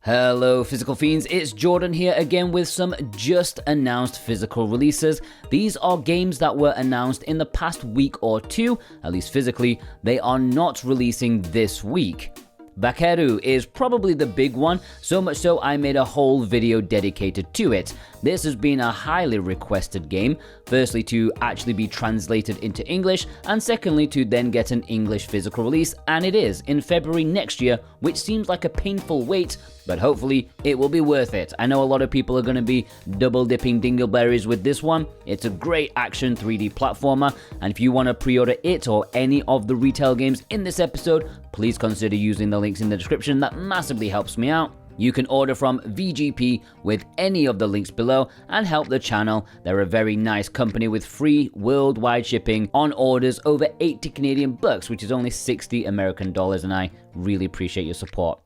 Hello Physical Fiends, it's Jordan here again with some just announced physical releases. These are games that were announced in the past week or two, at least physically. They are not releasing this week. Bakeru is probably the big one, so much so I made a whole video dedicated to it. This has been a highly requested game, firstly to actually be translated into English, and secondly to then get an English physical release, and it is in February next year, which seems like a painful wait, but hopefully it will be worth it. I know a lot of people are going to be double dipping dingleberries with this one. It's a great action 3D platformer, and if you want to pre-order it or any of the retail games in this episode, please consider using the links in the description. That massively helps me out. You can order from VGP with any of the links below and help the channel. They're a very nice company with free worldwide shipping on orders over 80 Canadian bucks, which is only 60 American dollars, and I really appreciate your support.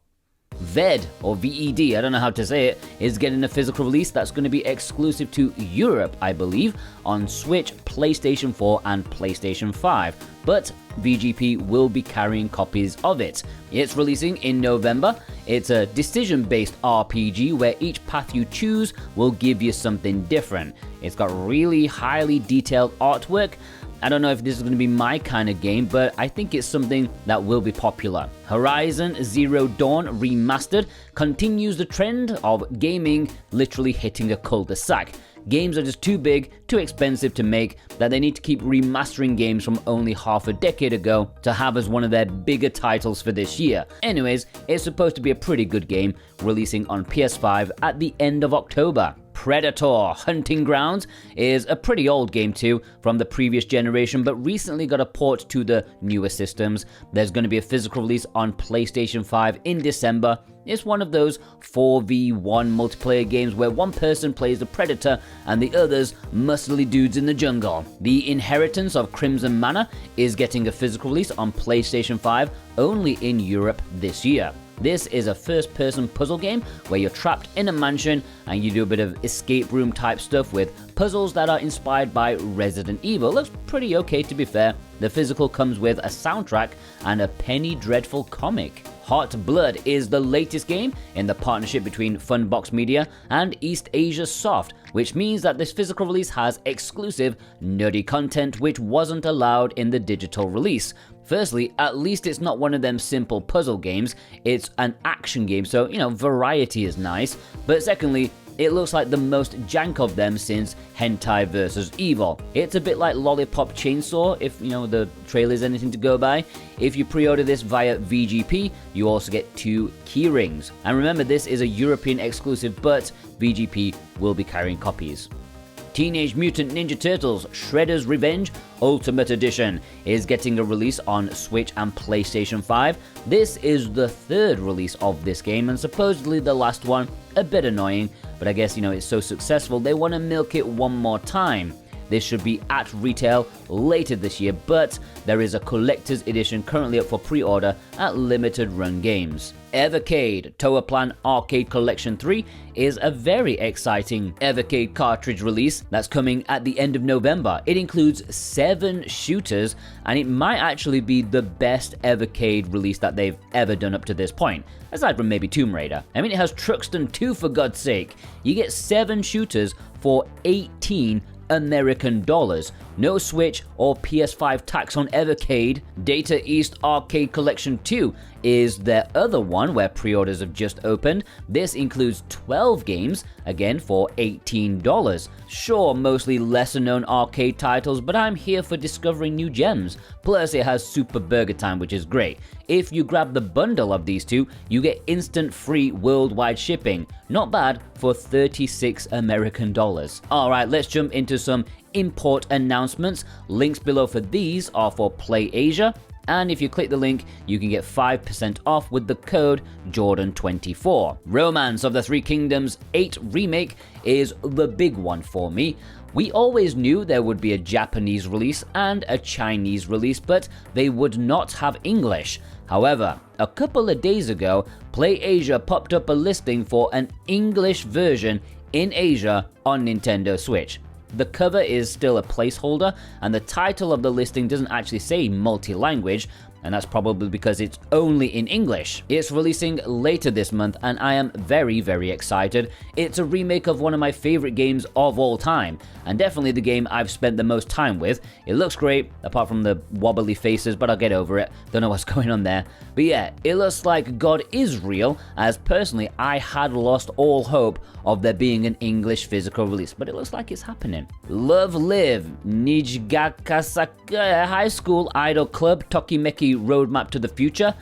VIII, or VED, I don't know how to say it, is getting a physical release that's going to be exclusive to Europe, I believe, on Switch, PlayStation 4 and PlayStation 5, but VGP will be carrying copies of it. It's releasing in November. It's a decision-based RPG where each path you choose will give you something different. It's got really highly detailed artwork. I don't know if this is going to be my kind of game, but I think it's something that will be popular. Horizon Zero Dawn Remastered continues the trend of gaming literally hitting a cul-de-sac. Games are just too big, too expensive to make, that they need to keep remastering games from only half a decade ago to have as one of their bigger titles for this year. Anyways, it's supposed to be a pretty good game, releasing on PS5 at the end of October. Predator Hunting Grounds is a pretty old game too, from the previous generation, but recently got a port to the newer systems. There's going to be a physical release on PlayStation 5 in December. It's one of those 4v1 multiplayer games where one person plays the predator and the others muscly dudes in the jungle. The Inheritance of Crimson Manor is getting a physical release on PlayStation 5 only in Europe this year. This is a first-person puzzle game where you're trapped in a mansion and you do a bit of escape room type stuff with puzzles that are inspired by Resident Evil. Looks pretty okay, to be fair. The physical comes with a soundtrack and a Penny Dreadful comic. Hot Blood is the latest game in the partnership between Funbox Media and East Asia Soft, which means that this physical release has exclusive nerdy content which wasn't allowed in the digital release. Firstly, at least it's not one of them simple puzzle games, it's an action game, so, variety is nice. But secondly, it looks like the most jank of them since Hentai vs. Evil. It's a bit like Lollipop Chainsaw, if, the trailer's anything to go by. If you pre-order this via VGP, you also get 2 keyrings. And remember, this is a European exclusive, but VGP will be carrying copies. Teenage Mutant Ninja Turtles Shredder's Revenge Ultimate Edition is getting a release on Switch and PlayStation 5. This is the 3rd release of this game and supposedly the last one. A bit annoying, but I guess, it's so successful they want to milk it one more time. This should be at retail later this year, but there is a collector's edition currently up for pre-order at Limited Run Games. Evercade Toaplan Arcade Collection 3 is a very exciting Evercade cartridge release that's coming at the end of November. It includes 7 shooters, and it might actually be the best Evercade release that they've ever done up to this point, aside from maybe Tomb Raider. I mean, it has Truxton 2 for God's sake. You get 7 shooters for 18 American dollars. No Switch or PS5 tax on Evercade. Data East Arcade Collection 2 is their other one where pre-orders have just opened. This includes 12 games, again for $18. Sure, mostly lesser known arcade titles, but I'm here for discovering new gems. Plus it has Super Burger Time, which is great. If you grab the bundle of these two, you get instant free worldwide shipping. Not bad for 36 American dollars. Alright, let's jump into some import announcements. Links below for these are for Play Asia, and if you click the link, you can get 5% off with the code Jordan24. Romance of the Three Kingdoms 8 Remake is the big one for me. We always knew there would be a Japanese release and a Chinese release, but they would not have English. However, a couple of days ago, Play Asia popped up a listing for an English version in Asia on Nintendo Switch. The cover is still a placeholder, and the title of the listing doesn't actually say multi-language. and that's probably because it's only in English. It's releasing later this month, and I am very, very excited. It's a remake of one of my favorite games of all time, and definitely the game I've spent the most time with. It looks great, apart from the wobbly faces, but I'll get over it. Don't know what's going on there. But yeah, it looks like God is real, as personally I had lost all hope of there being an English physical release, but it looks like it's happening. Love Live, Nijigasaki High School Idol Club TOKIMEKI Roadmap to the Future,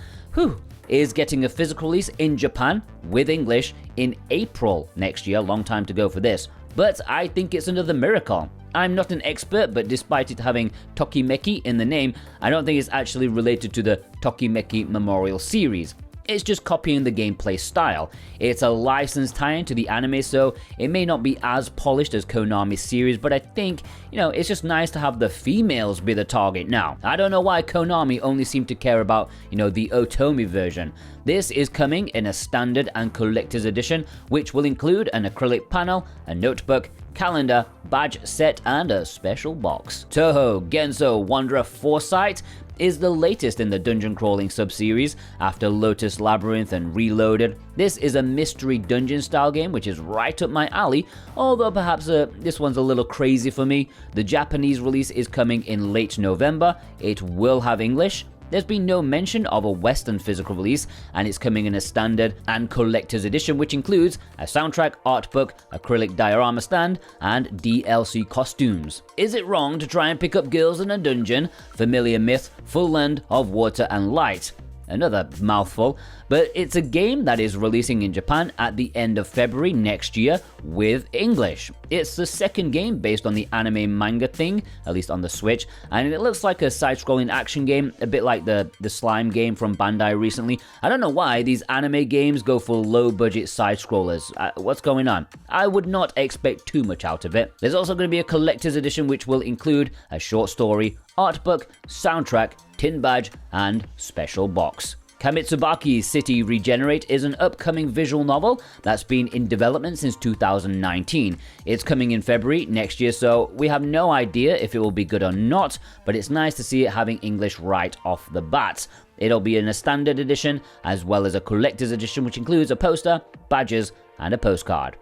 is getting a physical release in Japan with English in April next year. Long time to go for this, but I think it's another miracle. I'm not an expert, but despite it having Tokimeki in the name, I don't think it's actually related to the Tokimeki Memorial series. It's just copying the gameplay style. It's a licensed tie-in to the anime, so it may not be as polished as Konami's series, but I think, it's just nice to have the females be the target now. I don't know why Konami only seemed to care about, the Otomi version. This is coming in a standard and collector's edition, which will include an acrylic panel, a notebook, calendar, badge set, and a special box. TouHou Genso Wanderer FORESIGHT is the latest in the dungeon crawling sub-series after Lotus Labyrinth and Reloaded. This is a mystery dungeon style game, which is right up my alley, although perhaps this one's a little crazy for me. The Japanese release is coming in late November. It will have English. There's been no mention of a Western physical release, and it's coming in a standard and collector's edition, which includes a soundtrack, art book, acrylic diorama stand, and DLC costumes. Is it wrong to try and pick up girls in a dungeon? Familia myth, Fulland of Water and Light. Another mouthful, but it's a game that is releasing in Japan at the end of February next year with English. It's the second game based on the anime manga thing, at least on the Switch, and it looks like a side-scrolling action game, a bit like the slime game from Bandai recently. I don't know why these anime games go for low-budget side-scrollers. What's going on? I would not expect too much out of it. There's also going to be a collector's edition which will include a short story, art book, soundtrack, tin badge, and special box. KAMITSUBAKI City Regenerate is an upcoming visual novel that's been in development since 2019. It's coming in February next year, so we have no idea if it will be good or not, but it's nice to see it having English right off the bat. It'll be in a standard edition as well as a collector's edition, which includes a poster, badges, and a postcard.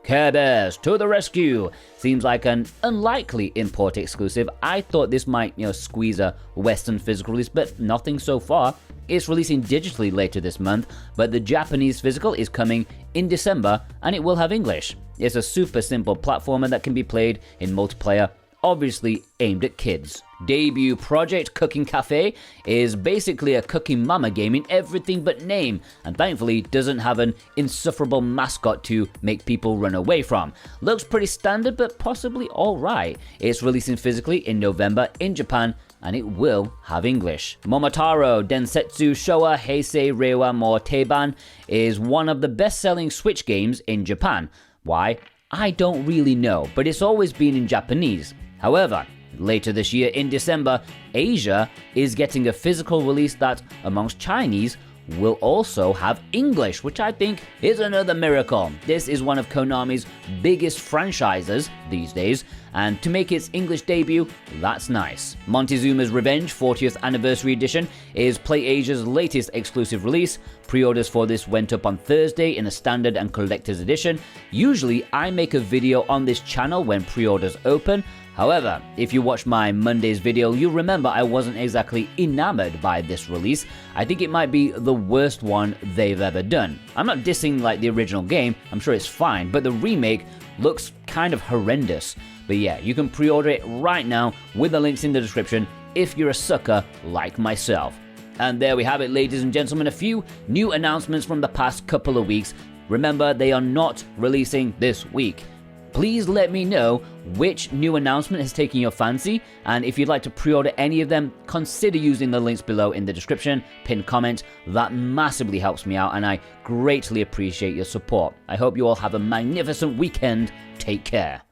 Care Bears to the rescue! Seems like an unlikely import exclusive. I thought this might, squeeze a Western physical release, but nothing so far. It's releasing digitally later this month, but the Japanese physical is coming in December, and it will have English. It's a super simple platformer that can be played in multiplayer, obviously aimed at kids. Debut project Cooking Cafe is basically a cooking mama game in everything but name, and thankfully doesn't have an insufferable mascot to make people run away from. Looks pretty standard, but possibly alright. It's releasing physically in November in Japan, and it will have English. Momotaro, Dentetsu, Showa, Heisei, Reiwa, more Teiban is one of the best-selling Switch games in Japan. Why? I don't really know, but it's always been in Japanese. However, later this year in December, Asia is getting a physical release that, amongst Chinese, will also have English, which I think is another miracle. This is one of Konami's biggest franchises these days, and to make its English debut, that's nice. Montezuma's Revenge 40th Anniversary Edition is PlayAsia's latest exclusive release. Pre-orders for this went up on Thursday in a standard and collector's edition. Usually, I make a video on this channel when pre-orders open. However, if you watched my Monday's video, you'll remember I wasn't exactly enamored by this release. I think it might be the worst one they've ever done. I'm not dissing like the original game, I'm sure it's fine, but the remake looks kind of horrendous. But yeah, you can pre-order it right now with the links in the description if you're a sucker like myself. And there we have it, ladies and gentlemen, a few new announcements from the past couple of weeks. Remember, they are not releasing this week. Please let me know which new announcement has taken your fancy, and if you'd like to pre-order any of them, consider using the links below in the description, pinned comment. That massively helps me out, and I greatly appreciate your support. I hope you all have a magnificent weekend. Take care.